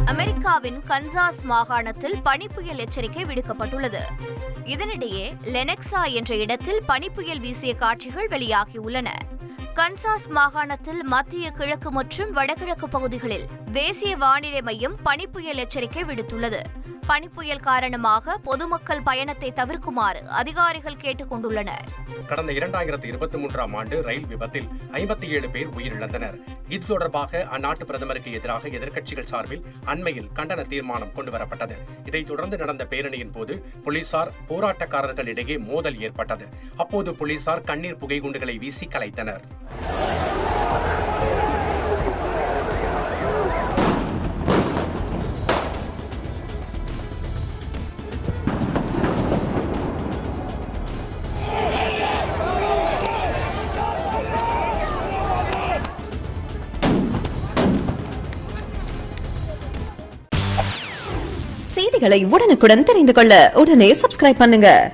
அமெரிக்காவின் கன்சாஸ் மாகாணத்தில் பனிப்புயல் எச்சரிக்கை விடுக்கப்பட்டுள்ளது. இதனிடையே லெனெக்ஸா என்ற இடத்தில் பனிப்புயல் வீசிய காட்சிகள் வெளியாகியுள்ளன. கன்சாஸ் மாகாணத்தில் மத்திய கிழக்கு மற்றும் வடகிழக்கு பகுதிகளில் தேசிய வானிலை மையம் பனிப்புயல் எச்சரிக்கை விடுத்துள்ளது. பனிப்புயல் காரணமாக பொதுமக்கள் பயணத்தை தவிர்க்குமாறு அதிகாரிகள் கேட்டுக் கொண்டுள்ளனர். கடந்த 2023ஆம் ஆண்டு ரயில் விபத்தில் 57 பேர் உயிரிழந்தனர். இது தொடர்பாக அந்நாட்டு பிரதமருக்கு எதிராக எதிர்க்கட்சிகள் சார்பில் அண்மையில் கண்டன தீர்மானம் கொண்டுவரப்பட்டது. இதைத் தொடர்ந்து நடந்த பேரணியின் போது போலீசார் போராட்டக்காரர்களிடையே மோதல் ஏற்பட்டது. அப்போது போலீசார் கண்ணீர் புகைக்குண்டுகளை வீசி கலைத்தனர். செய்திகளை உடனுக்குடன் தெரிந்து கொள்ள உடனே சப்ஸ்கிரைப் பண்ணுங்க.